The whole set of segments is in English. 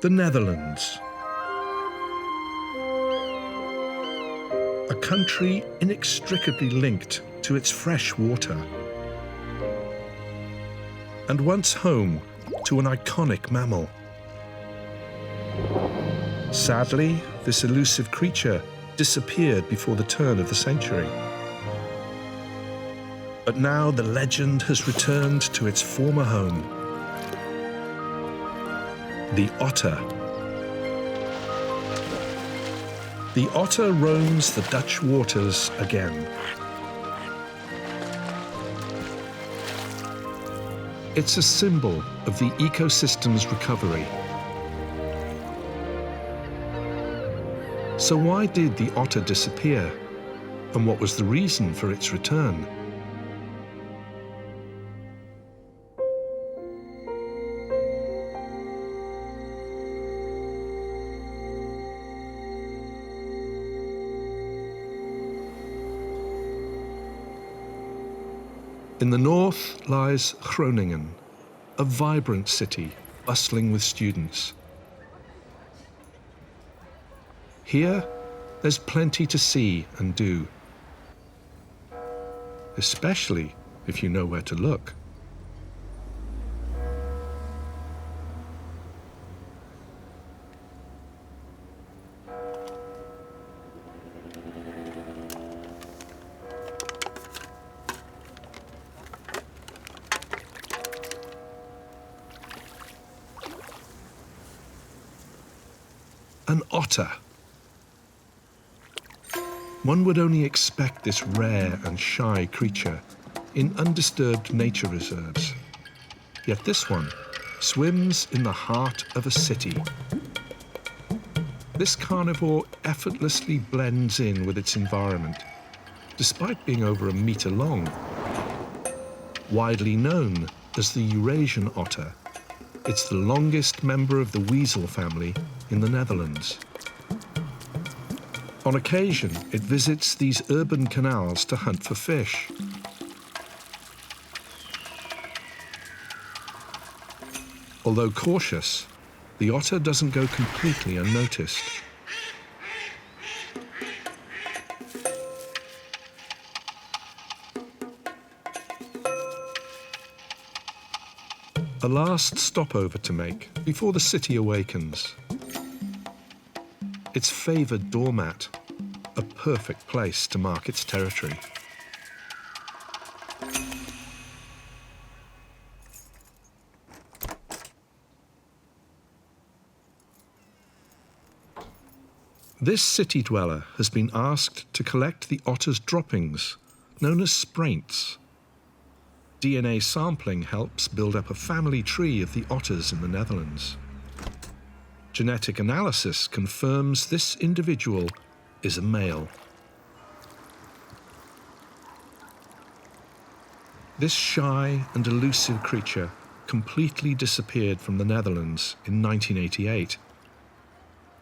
The Netherlands. A country inextricably linked to its fresh water. And once home to an iconic mammal. Sadly, this elusive creature disappeared before the turn of the century. But now the legend has returned to its former home. The otter. The otter roams the Dutch waters again. It's a symbol of the ecosystem's recovery. So why did the otter disappear? And what was the reason for its return? In the north lies Groningen, a vibrant city bustling with students. Here, there's plenty to see and do, especially if you know where to look. An otter. One would only expect this rare and shy creature in undisturbed nature reserves. Yet this one swims in the heart of a city. This carnivore effortlessly blends in with its environment, despite being over a meter long. Widely known as the Eurasian otter, it's the longest member of the weasel family in the Netherlands. On occasion, it visits these urban canals to hunt for fish. Although cautious, the otter doesn't go completely unnoticed. A last stopover to make before the city awakens. Its favoured doormat, a perfect place to mark its territory. This city dweller has been asked to collect the otter's droppings, known as spraints. DNA sampling helps build up a family tree of the otters in the Netherlands. Genetic analysis confirms this individual is a male. This shy and elusive creature completely disappeared from the Netherlands in 1988.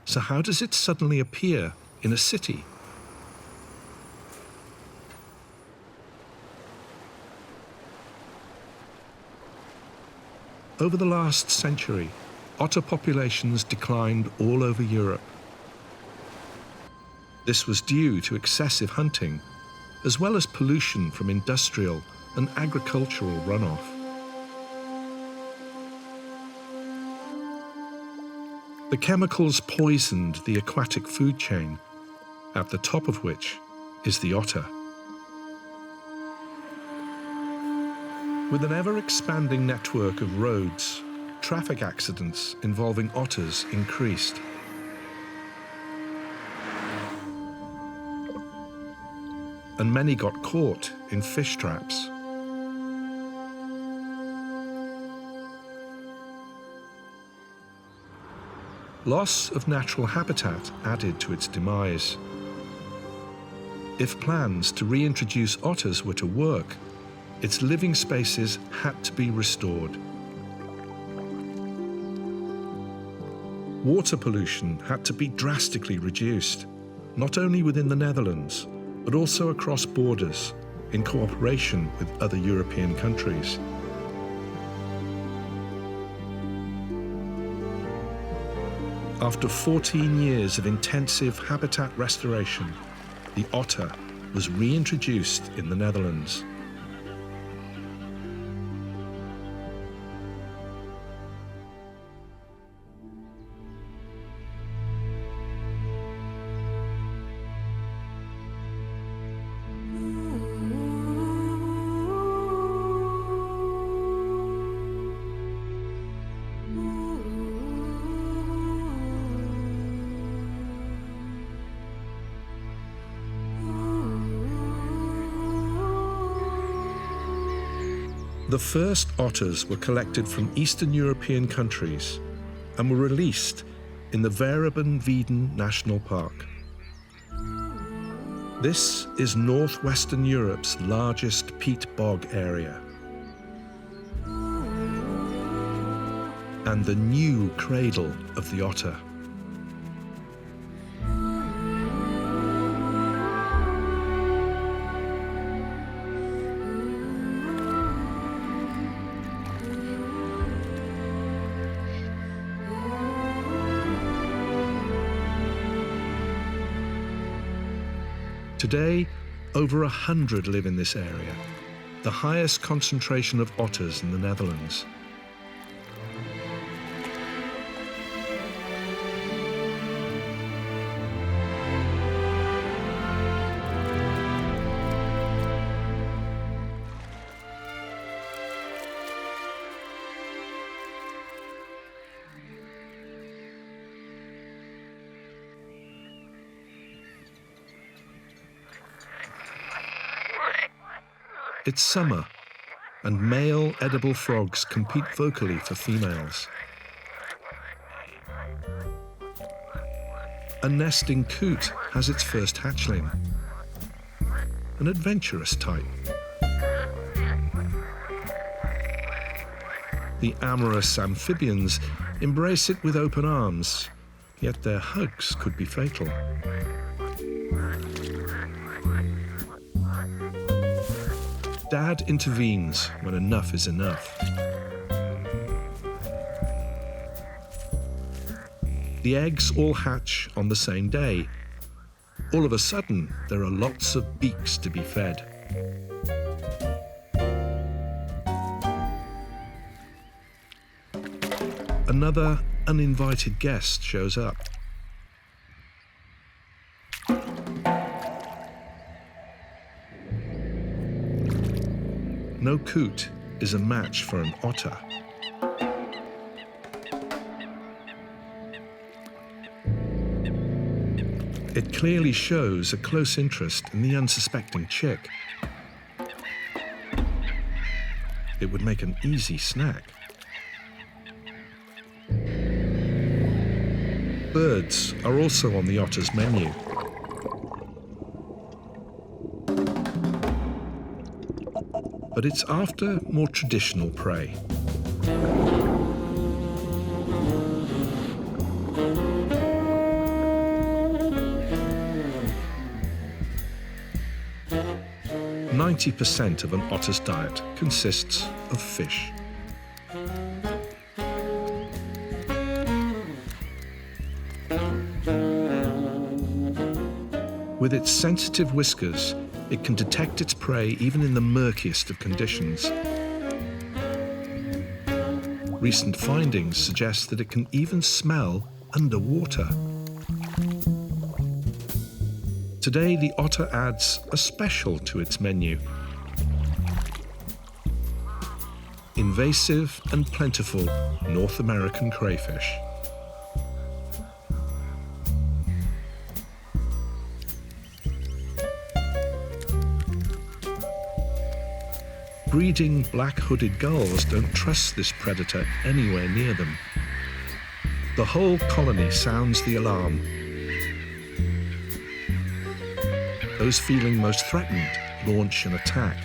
So how does it suddenly appear in a city? Over the last century, otter populations declined all over Europe. This was due to excessive hunting, as well as pollution from industrial and agricultural runoff. The chemicals poisoned the aquatic food chain, at the top of which is the otter. With an ever-expanding network of roads, traffic accidents involving otters increased. And many got caught in fish traps. Loss of natural habitat added to its demise. If plans to reintroduce otters were to work, its living spaces had to be restored. Water pollution had to be drastically reduced, not only within the Netherlands, but also across borders, in cooperation with other European countries. After 14 years of intensive habitat restoration, the otter was reintroduced in the Netherlands. The first otters were collected from Eastern European countries and were released in the Weereben National Park. This is northwestern Europe's largest peat bog area and the new cradle of the otter. Today, over 100 live in this area, the highest concentration of otters in the Netherlands. It's summer, and male edible frogs compete vocally for females. A nesting coot has its first hatchling, an adventurous type. The amorous amphibians embrace it with open arms, yet their hugs could be fatal. Dad intervenes when enough is enough. The eggs all hatch on the same day. All of a sudden, there are lots of beaks to be fed. Another uninvited guest shows up. No coot is a match for an otter. It clearly shows a close interest in the unsuspecting chick. It would make an easy snack. Birds are also on the otter's menu. But it's after more traditional prey. "90% of an otter's diet consists of fish. With its sensitive whiskers, it can detect its prey even in the murkiest of conditions. Recent findings suggest that it can even smell underwater. Today, the otter adds a special to its menu. Invasive and plentiful North American crayfish. Breeding black-hooded gulls don't trust this predator anywhere near them. The whole colony sounds the alarm. Those feeling most threatened launch an attack.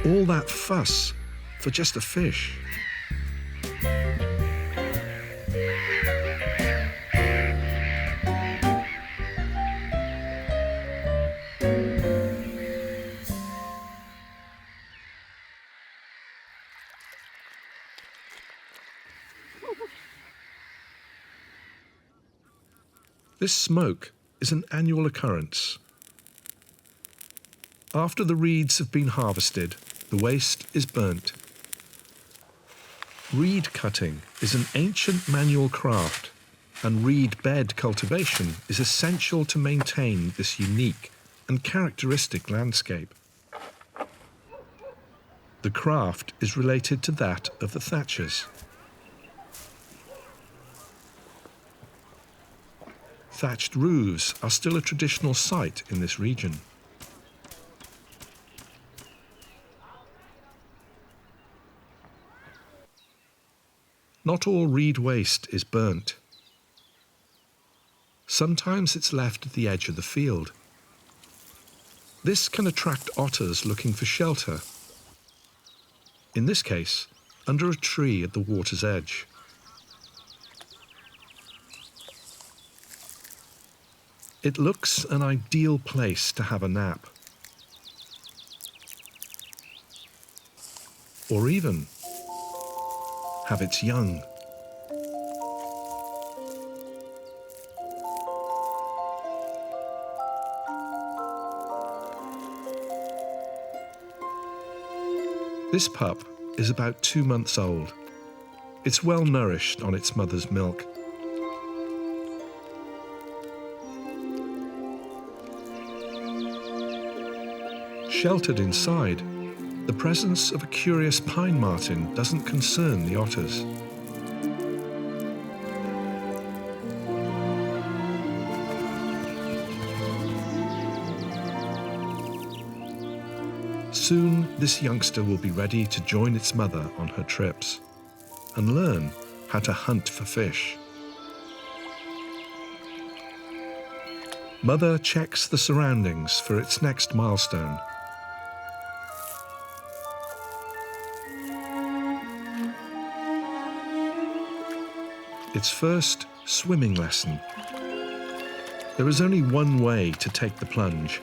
All that fuss for just a fish. This smoke is an annual occurrence. After the reeds have been harvested, the waste is burnt. Reed cutting is an ancient manual craft, and reed bed cultivation is essential to maintain this unique and characteristic landscape. The craft is related to that of the thatchers. Thatched roofs are still a traditional sight in this region. Not all reed waste is burnt. Sometimes it's left at the edge of the field. This can attract otters looking for shelter. In this case, under a tree at the water's edge. It looks an ideal place to have a nap. Or even have its young. This pup is about 2 months old. It's well nourished on its mother's milk. Sheltered inside, the presence of a curious pine marten doesn't concern the otters. Soon, this youngster will be ready to join its mother on her trips and learn how to hunt for fish. Mother checks the surroundings for its next milestone. Its first swimming lesson. There is only one way to take the plunge.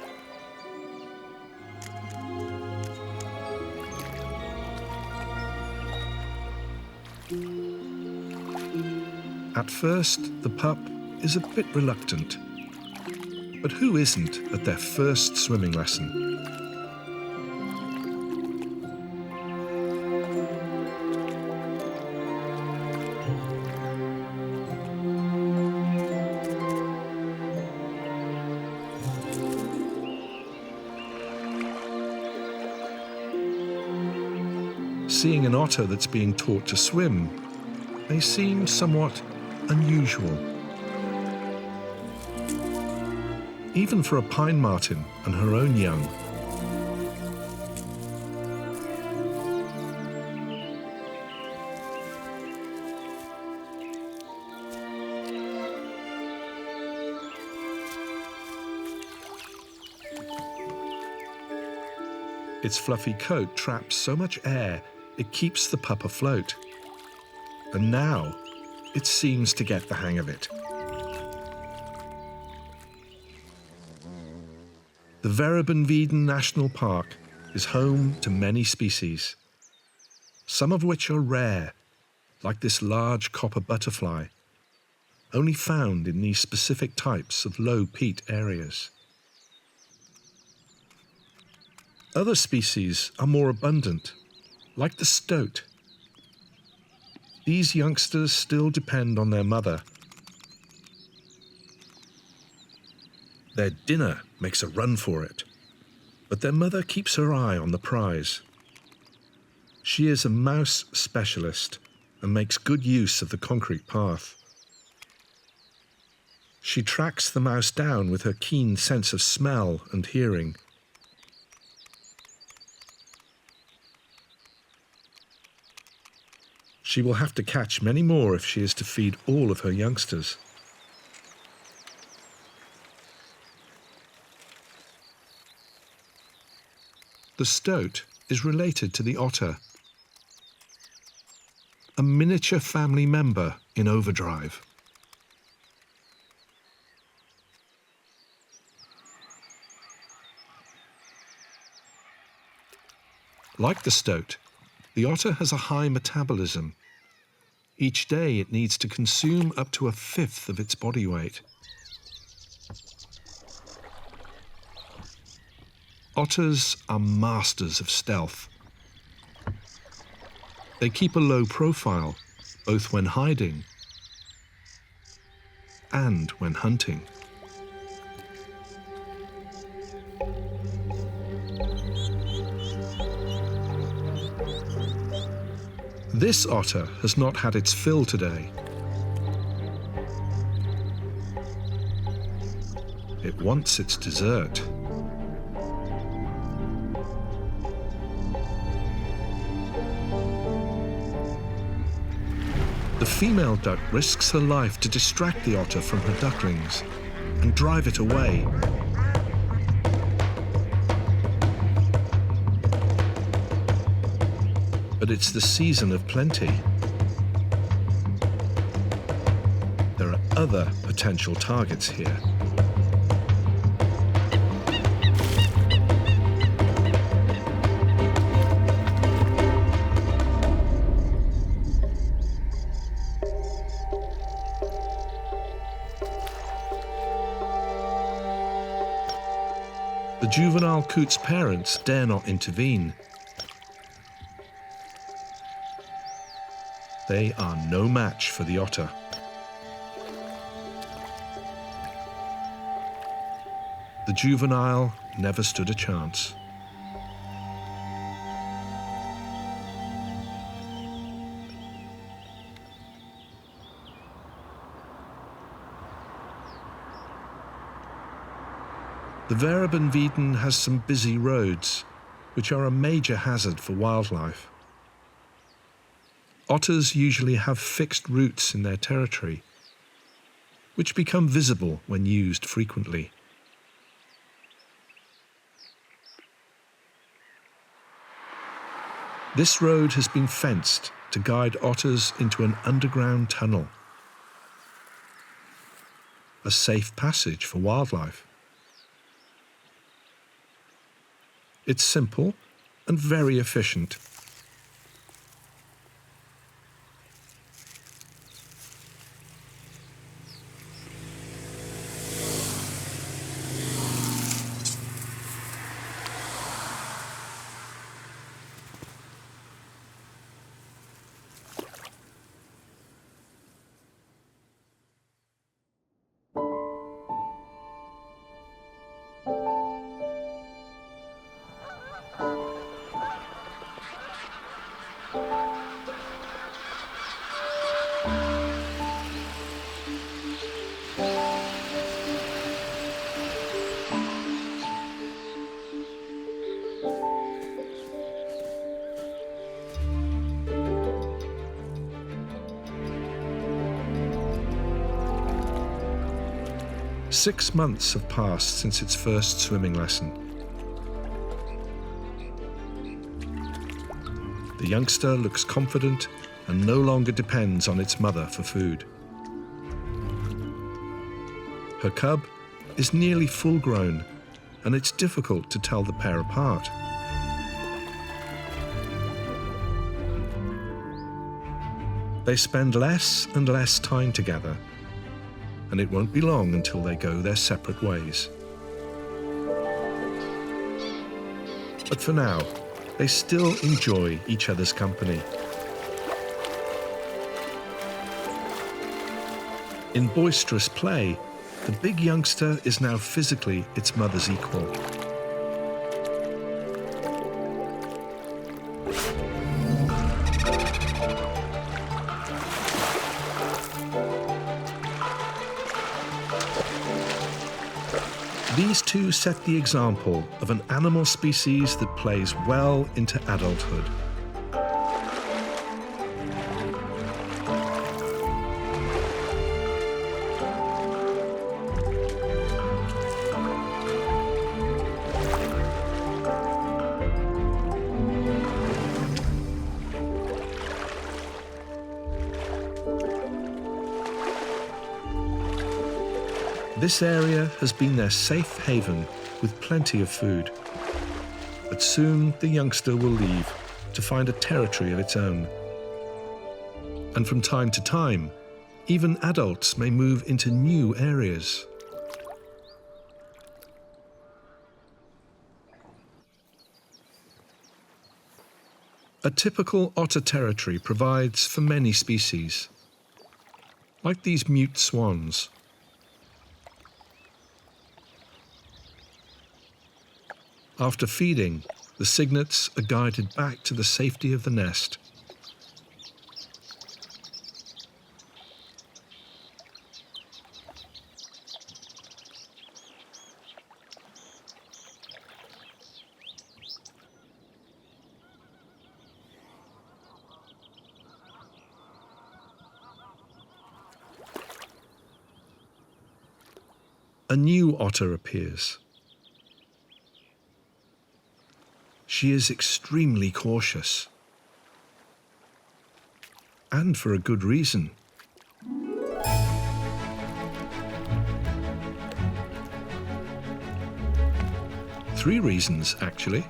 At first, the pup is a bit reluctant. But who isn't at their first swimming lesson? Seeing an otter that's being taught to swim may seem somewhat unusual. Even for a pine marten and her own young. Its fluffy coat traps so much air it keeps the pup afloat. And now it seems to get the hang of it. The Verabunviden National Park is home to many species, some of which are rare, like this large copper butterfly, only found in these specific types of low peat areas. Other species are more abundant, like the stoat. These youngsters still depend on their mother. Their dinner makes a run for it, but their mother keeps her eye on the prize. She is a mouse specialist and makes good use of the concrete path. She tracks the mouse down with her keen sense of smell and hearing. She will have to catch many more if she is to feed all of her youngsters. The stoat is related to the otter, a miniature family member in overdrive. Like the stoat, the otter has a high metabolism. Each day it needs to consume up to 1/5 of its body weight. Otters are masters of stealth. They keep a low profile, both when hiding and when hunting. This otter has not had its fill today. It wants its dessert. The female duck risks her life to distract the otter from her ducklings and drive it away. But it's the season of plenty. There are other potential targets here. The juvenile coot's parents dare not intervene. They are no match for the otter. The juvenile never stood a chance. The Werebenwieden has some busy roads, which are a major hazard for wildlife. Otters usually have fixed routes in their territory, which become visible when used frequently. This road has been fenced to guide otters into an underground tunnel, a safe passage for wildlife. It's simple and very efficient. Six months have passed since its first swimming lesson. The youngster looks confident and no longer depends on its mother for food. Her cub is nearly full grown, and it's difficult to tell the pair apart. They spend less and less time together, and it won't be long until they go their separate ways. But for now, they still enjoy each other's company. In boisterous play, the big youngster is now physically its mother's equal. These two set the example of an animal species that plays well into adulthood. This area has been their safe haven with plenty of food. But soon the youngster will leave to find a territory of its own. And from time to time, even adults may move into new areas. A typical otter territory provides for many species, like these mute swans. After feeding, the cygnets are guided back to the safety of the nest. A new otter appears. She is extremely cautious, and for a good reason. Three reasons, actually.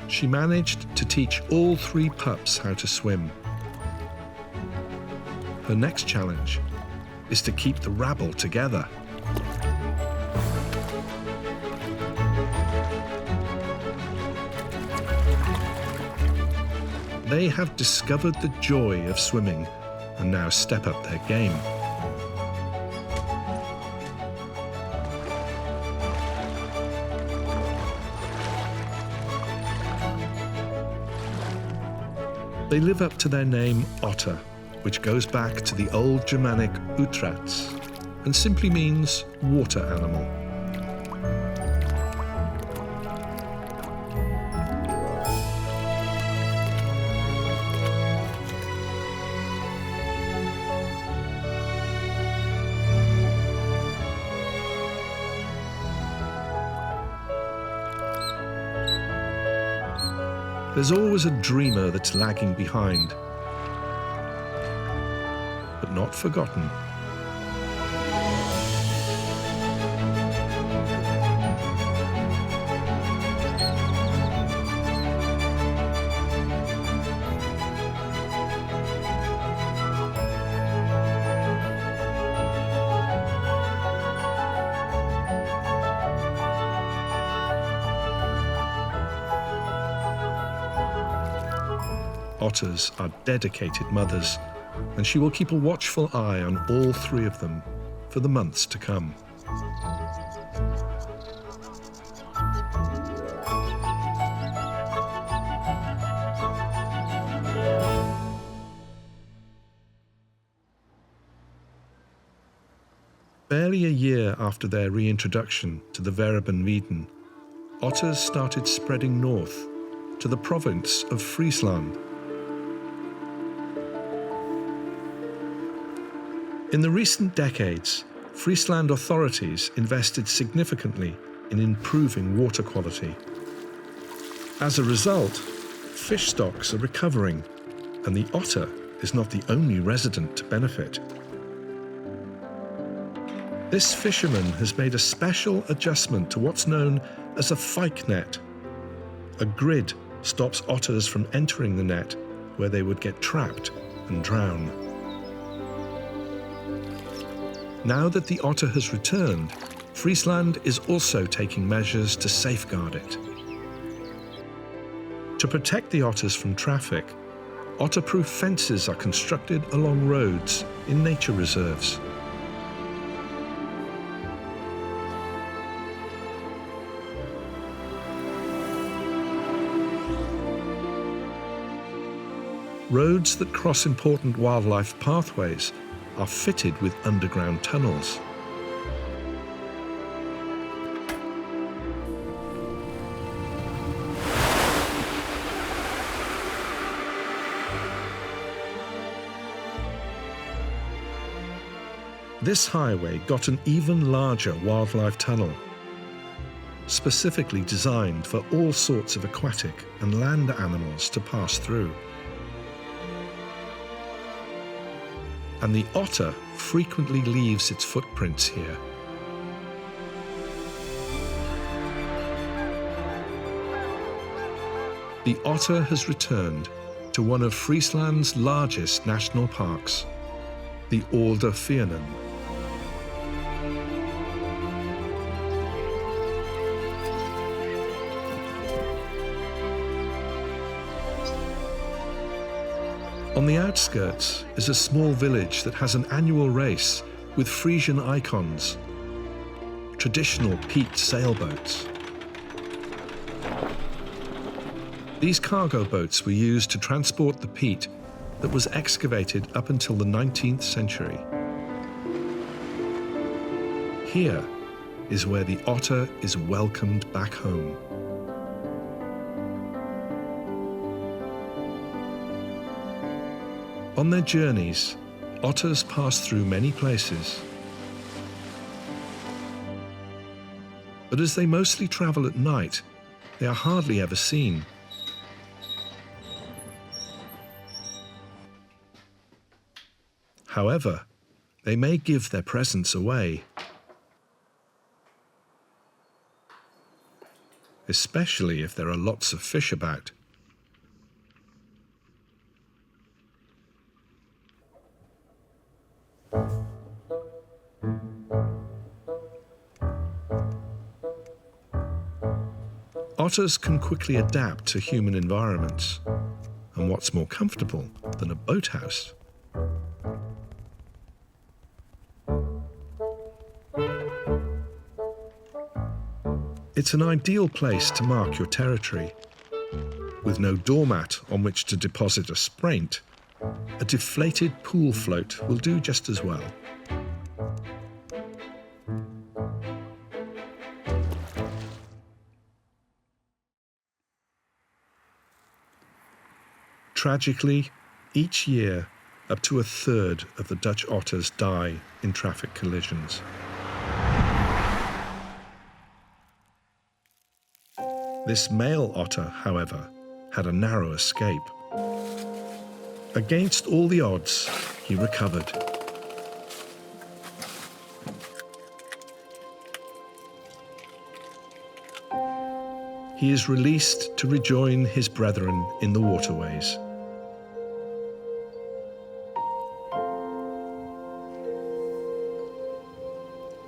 She managed to teach all three pups how to swim. Her next challenge is to keep the rabble together. They have discovered the joy of swimming and now step up their game. They live up to their name Otter, which goes back to the old Germanic utrats and simply means water animal. There's always a dreamer that's lagging behind, but not forgotten. Otters are dedicated mothers, and she will keep a watchful eye on all three of them for the months to come. Barely a year after their reintroduction to the Werebenwieden, otters started spreading north to the province of Friesland. In the recent decades, Friesland authorities invested significantly in improving water quality. As a result, fish stocks are recovering, and the otter is not the only resident to benefit. This fisherman has made a special adjustment to what's known as a fyke net. A grid stops otters from entering the net, where they would get trapped and drown. Now that the otter has returned, Friesland is also taking measures to safeguard it. To protect the otters from traffic, otter-proof fences are constructed along roads in nature reserves. Roads that cross important wildlife pathways are fitted with underground tunnels. This highway got an even larger wildlife tunnel, specifically designed for all sorts of aquatic and land animals to pass through. And the otter frequently leaves its footprints here. The otter has returned to one of Friesland's largest national parks, the Oude Veenen. On the outskirts is a small village that has an annual race with Frisian icons, traditional peat sailboats. These cargo boats were used to transport the peat that was excavated up until the 19th century. Here is where the otter is welcomed back home. On their journeys, otters pass through many places. But as they mostly travel at night, they are hardly ever seen. However, they may give their presence away, especially if there are lots of fish about. Otters can quickly adapt to human environments, and what's more comfortable than a boathouse? It's an ideal place to mark your territory. With no doormat on which to deposit a spraint, a deflated pool float will do just as well. Tragically, each year, up to a third of the Dutch otters die in traffic collisions. This male otter, however, had a narrow escape. Against all the odds, he recovered. He is released to rejoin his brethren in the waterways.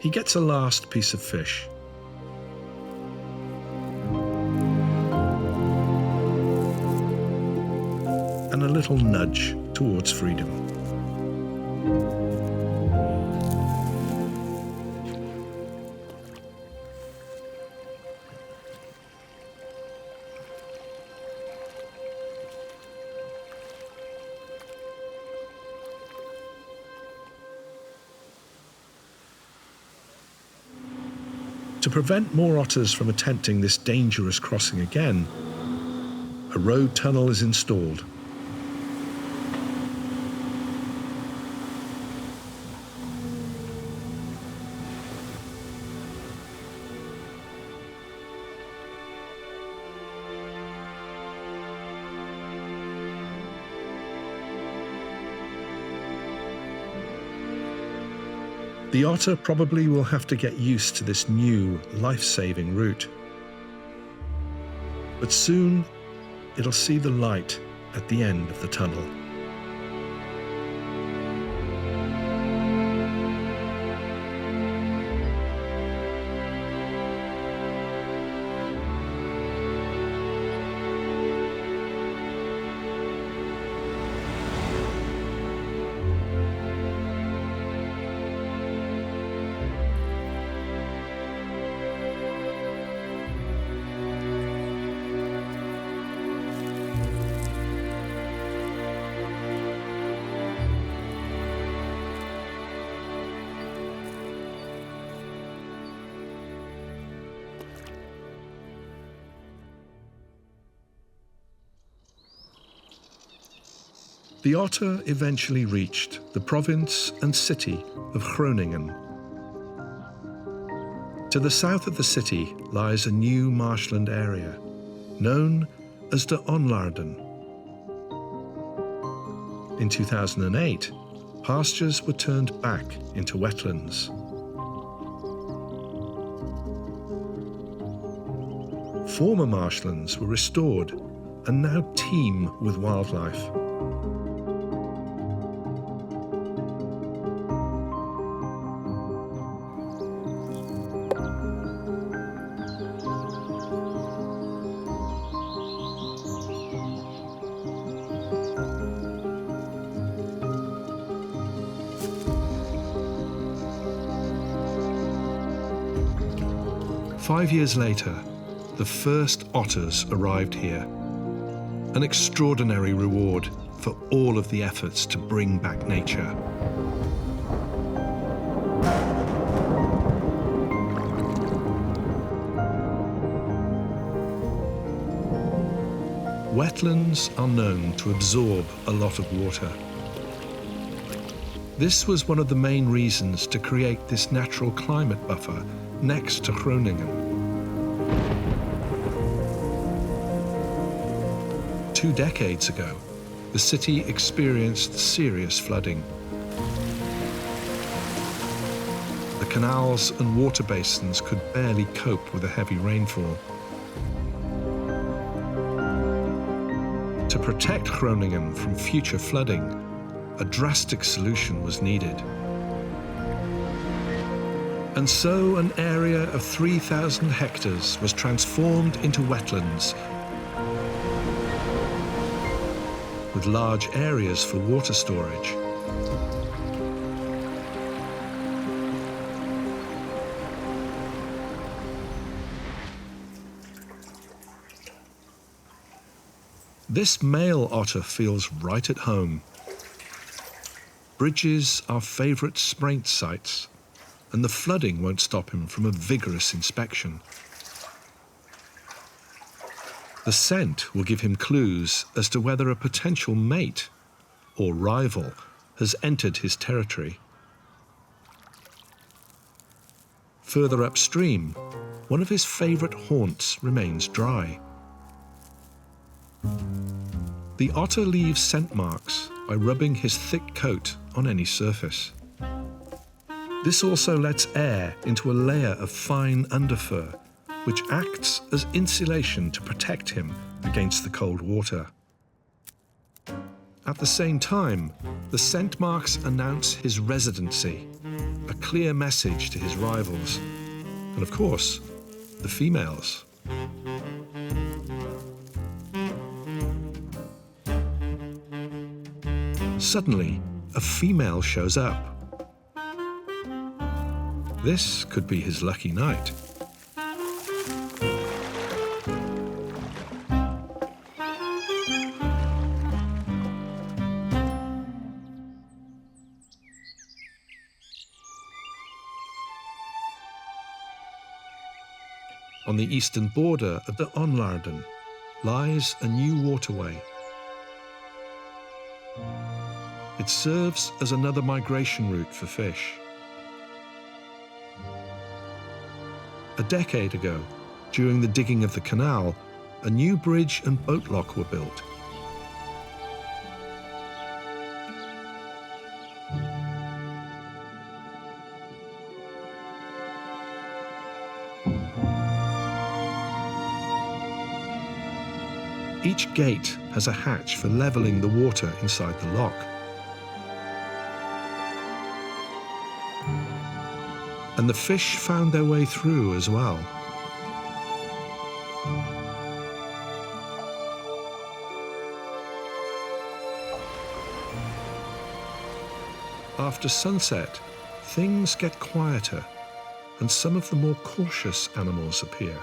He gets a last piece of fish. And a little nudge towards freedom. To prevent more otters from attempting this dangerous crossing again, a road tunnel is installed. The otter probably will have to get used to this new, life-saving route. But soon, it'll see the light at the end of the tunnel. The otter eventually reached the province and city of Groningen. To the south of the city lies a new marshland area, known as de Onlarden. In 2008, pastures were turned back into wetlands. Former marshlands were restored and now teem with wildlife. 5 years later, the first otters arrived here. An extraordinary reward for all of the efforts to bring back nature. Wetlands are known to absorb a lot of water. This was one of the main reasons to create this natural climate buffer next to Groningen. 2 decades ago, the city experienced serious flooding. The canals and water basins could barely cope with the heavy rainfall. To protect Groningen from future flooding, a drastic solution was needed. And so an area of 3,000 hectares was transformed into wetlands, with large areas for water storage. This male otter feels right at home. Bridges are favourite spraint sites, and the flooding won't stop him from a vigorous inspection. The scent will give him clues as to whether a potential mate or rival has entered his territory. Further upstream, one of his favourite haunts remains dry. The otter leaves scent marks by rubbing his thick coat on any surface. This also lets air into a layer of fine underfur, which acts as insulation to protect him against the cold water. At the same time, the scent marks announce his residency, a clear message to his rivals, and of course, the females. Suddenly, a female shows up. This could be his lucky night. On the eastern border of the Onlarden lies a new waterway. It serves as another migration route for fish. A decade ago, during the digging of the canal, a new bridge and boat lock were built. Each gate has a hatch for levelling the water inside the lock. And the fish found their way through as well. After sunset, things get quieter, and some of the more cautious animals appear,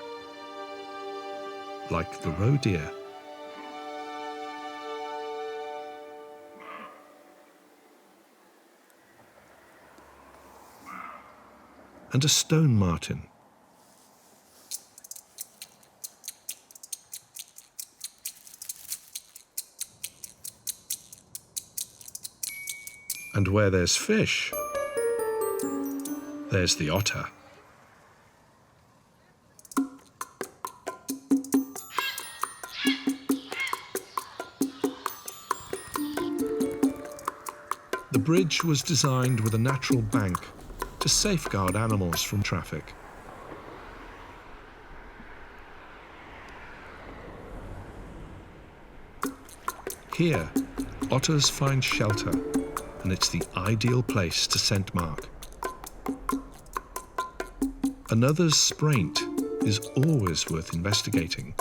like the roe deer. And a stone marten. And where there's fish, there's the otter. The bridge was designed with a natural bank to safeguard animals from traffic. Here, otters find shelter, and it's the ideal place to scent mark. Another's spraint is always worth investigating.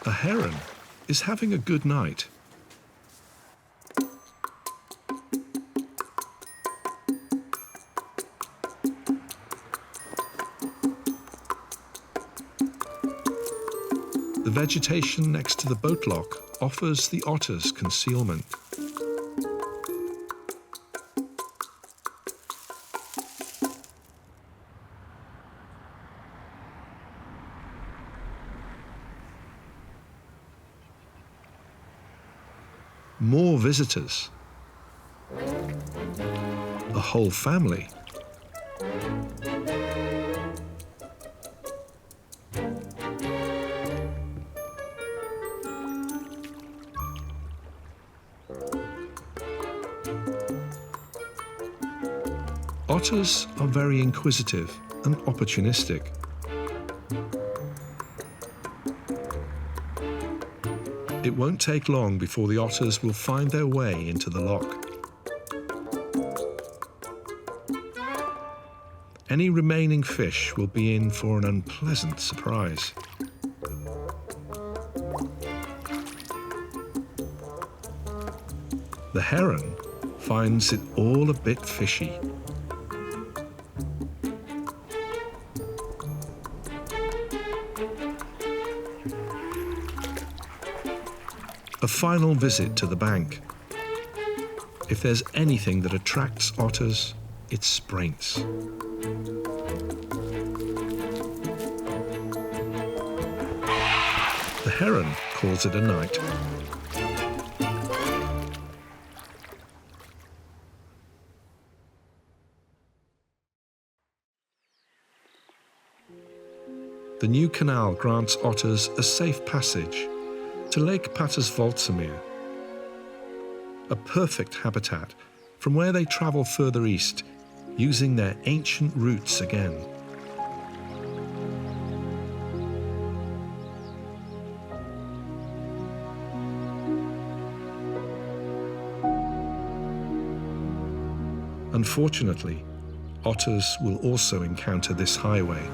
A heron is having a good night. vegetation next to the boat lock offers the otters concealment. More visitors. A whole family. Otters are very inquisitive and opportunistic. It won't take long before the otters will find their way into the lock. Any remaining fish will be in for an unpleasant surprise. The heron finds it all a bit fishy. A final visit to the bank. If there's anything that attracts otters, it's spraints. The heron calls it a night. The new canal grants otters a safe passage to Lake Boersma, a perfect habitat from where they travel further east, using their ancient routes again. Unfortunately, otters will also encounter this highway.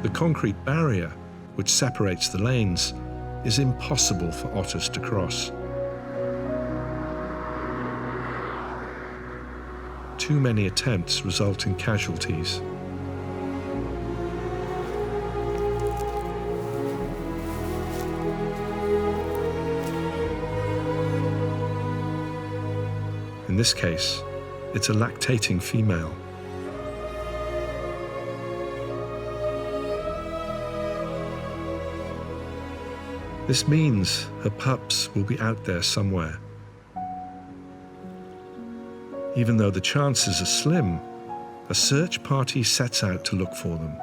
The concrete barrier, which separates the lanes, is impossible for otters to cross. Too many attempts result in casualties. In this case, it's a lactating female. This means her pups will be out there somewhere. Even though the chances are slim, a search party sets out to look for them.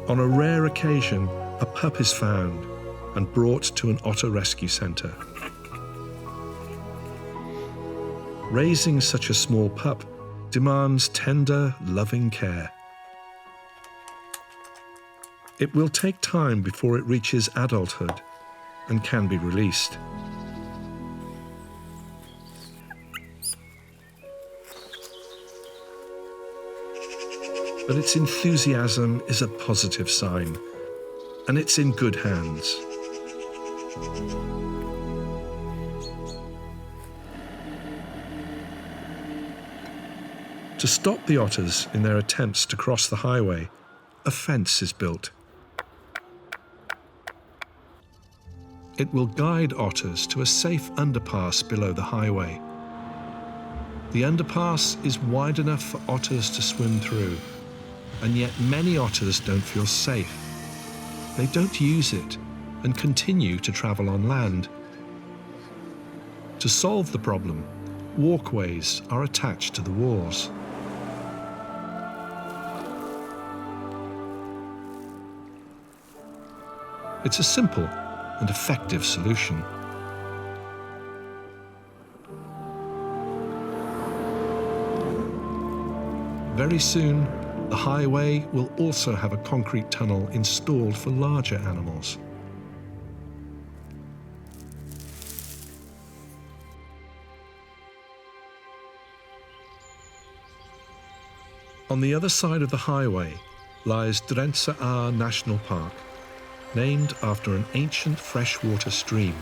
On a rare occasion, a pup is found and brought to an otter rescue centre. Raising such a small pup demands tender, loving care. It will take time before it reaches adulthood and can be released. But its enthusiasm is a positive sign, and it's in good hands. To stop the otters in their attempts to cross the highway, a fence is built. It will guide otters to a safe underpass below the highway. The underpass is wide enough for otters to swim through, and yet many otters don't feel safe. They don't use it and continue to travel on land. To solve the problem, walkways are attached to the walls. It's a simple and effective solution. Very soon, the highway will also have a concrete tunnel installed for larger animals. On the other side of the highway lies Jansma National Park, named after an ancient freshwater stream.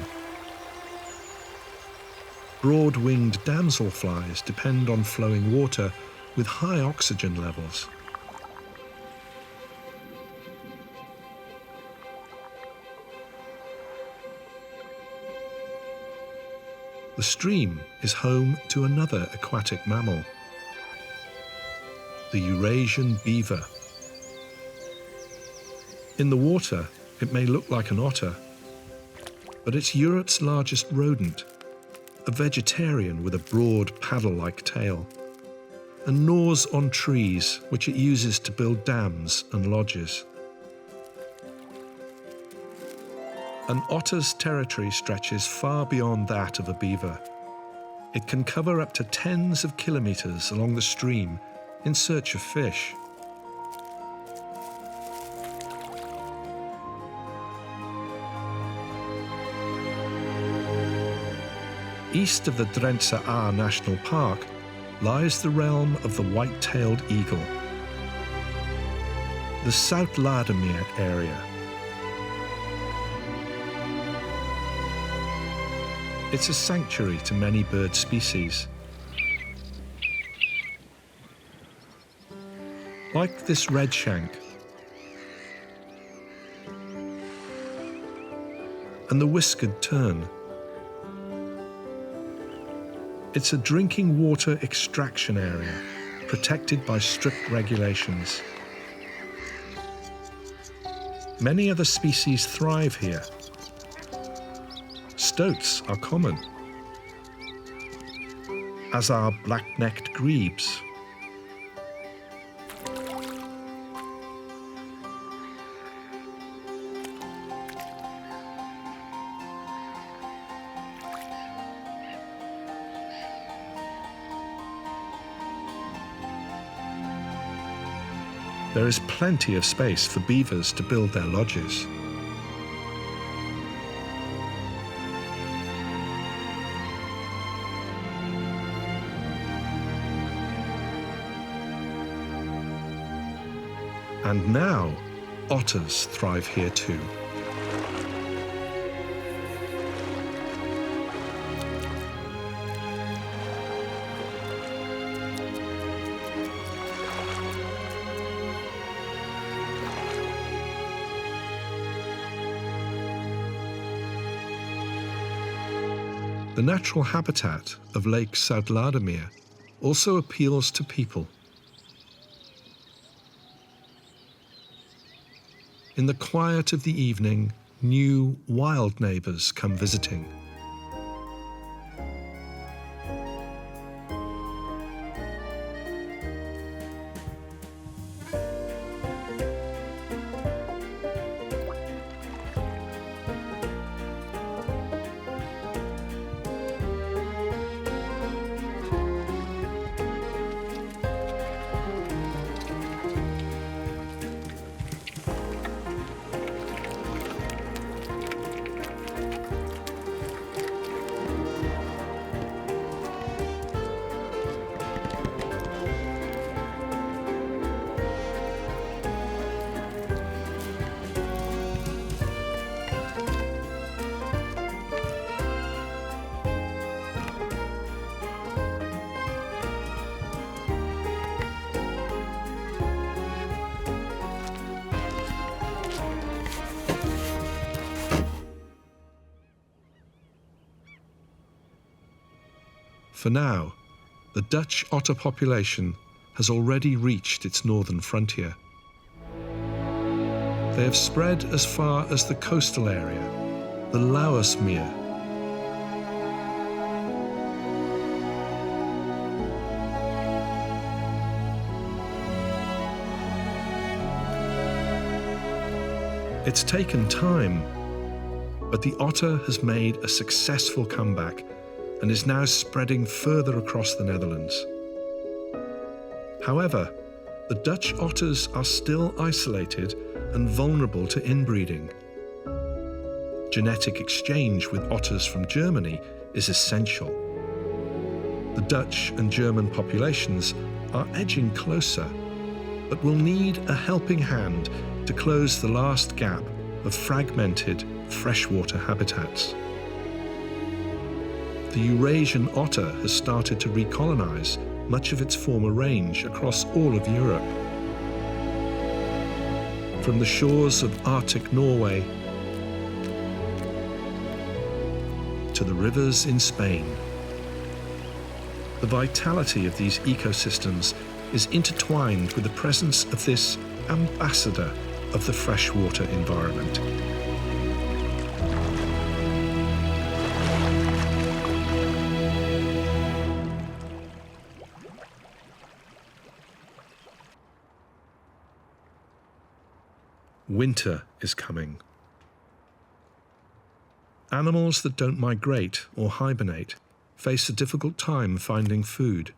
Broad-winged damselflies depend on flowing water with high oxygen levels. The stream is home to another aquatic mammal, the Eurasian beaver. In the water, it may look like an otter, but it's Europe's largest rodent, a vegetarian with a broad paddle-like tail, and gnaws on trees which it uses to build dams and lodges. An otter's territory stretches far beyond that of a beaver. It can cover up to tens of kilometers along the stream in search of fish. East of the Drentse Aa National Park lies the realm of the white-tailed eagle, the Zuid-Ladermeer area. It's a sanctuary to many bird species. Like this redshank and the whiskered tern. It's a drinking water extraction area, protected by strict regulations. Many other species thrive here. Stoats are common, as are black-necked grebes. There is plenty of space for beavers to build their lodges. And now, otters thrive here too. The natural habitat of Lake Zuid-Ladermeer also appeals to people. In the quiet of the evening, new wild neighbors come visiting. For now, the Dutch otter population has already reached its northern frontier. They have spread as far as the coastal area, the Lauwersmeer. It's taken time, but the otter has made a successful comeback and is now spreading further across the Netherlands. However, the Dutch otters are still isolated and vulnerable to inbreeding. Genetic exchange with otters from Germany is essential. The Dutch and German populations are edging closer, but will need a helping hand to close the last gap of fragmented freshwater habitats. the Eurasian otter has started to recolonize much of its former range across all of Europe. From the shores of Arctic Norway to the rivers in Spain. The vitality of these ecosystems is intertwined with the presence of this ambassador of the freshwater environment. Winter is coming. Animals that don't migrate or hibernate face a difficult time finding food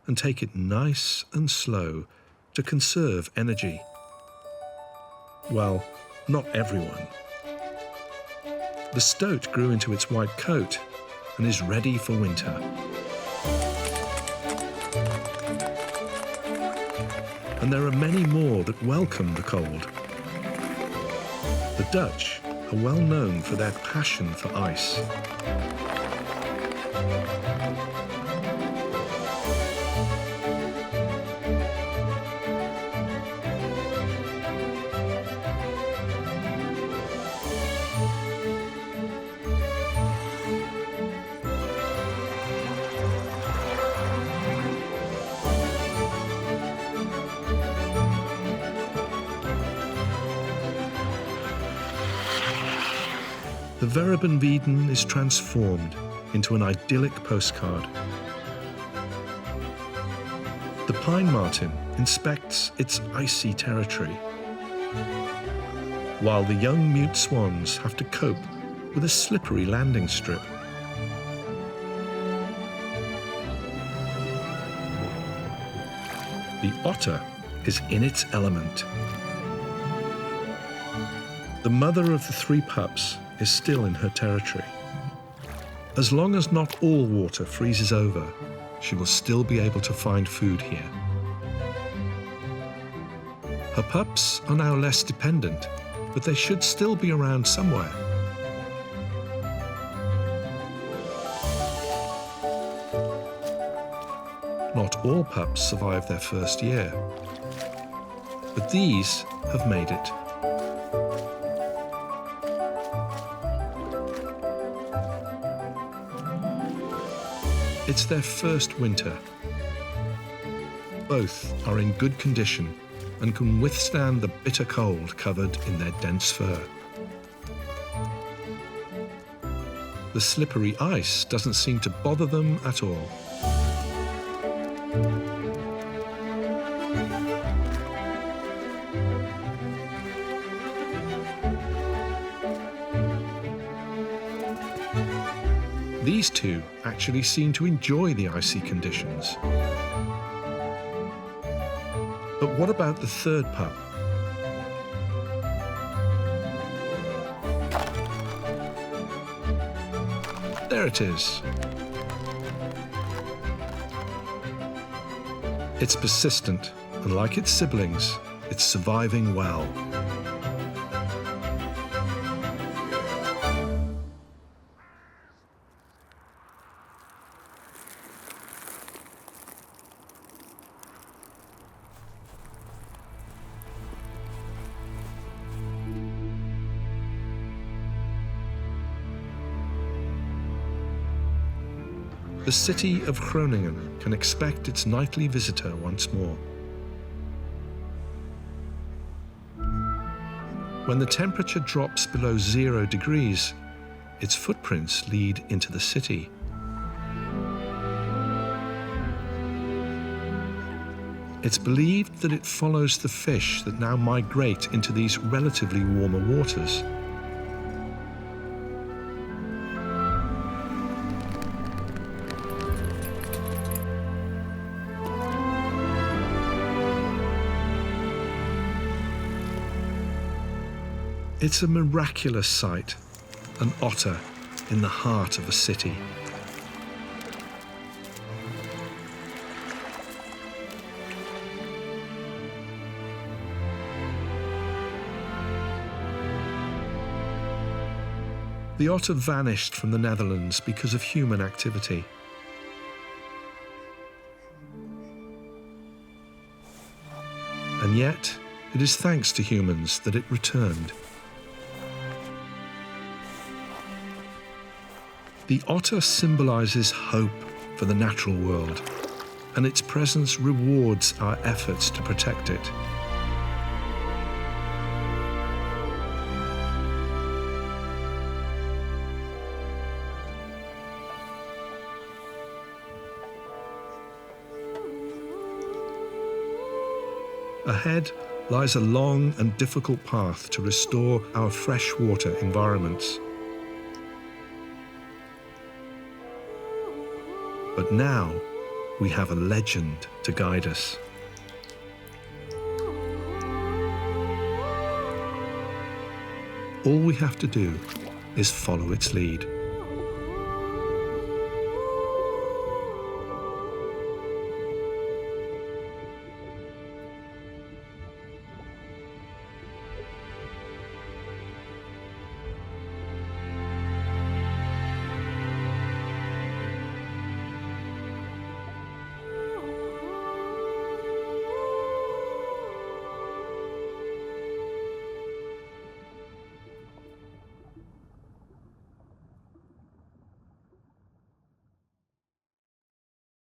and take it nice and slow to conserve energy. Well, not everyone. The stoat grew into its white coat and is ready for winter. And there are many more that welcome the cold. The Dutch are well known for their passion for ice. The Verbenwieden is transformed into an idyllic postcard. The pine marten inspects its icy territory, while the young mute swans have to cope with a slippery landing strip. The otter is in its element. The mother of the three pups is still in her territory. As long as not all water freezes over, she will still be able to find food here. Her pups are now less dependent, but they should still be around somewhere. Not all pups survive their first year, but these have made it. It's their first winter. Both are in good condition and can withstand the bitter cold covered in their dense fur. The slippery ice doesn't seem to bother them at all. These two actually seem to enjoy the icy conditions. But what about the third pup? There it is. It's persistent, and like its siblings, it's surviving well. The city of Groningen can expect its nightly visitor once more. When the temperature drops below 0 degrees, its footprints lead into the city. It's believed that it follows the fish that now migrate into these relatively warmer waters. It's a miraculous sight, an otter in the heart of a city. The otter vanished from the Netherlands because of human activity. And yet, it is thanks to humans that it returned. The otter symbolizes hope for the natural world, and its presence rewards our efforts to protect it. Ahead lies a long and difficult path to restore our freshwater environments. But now we have a legend to guide us. All we have to do is follow its lead.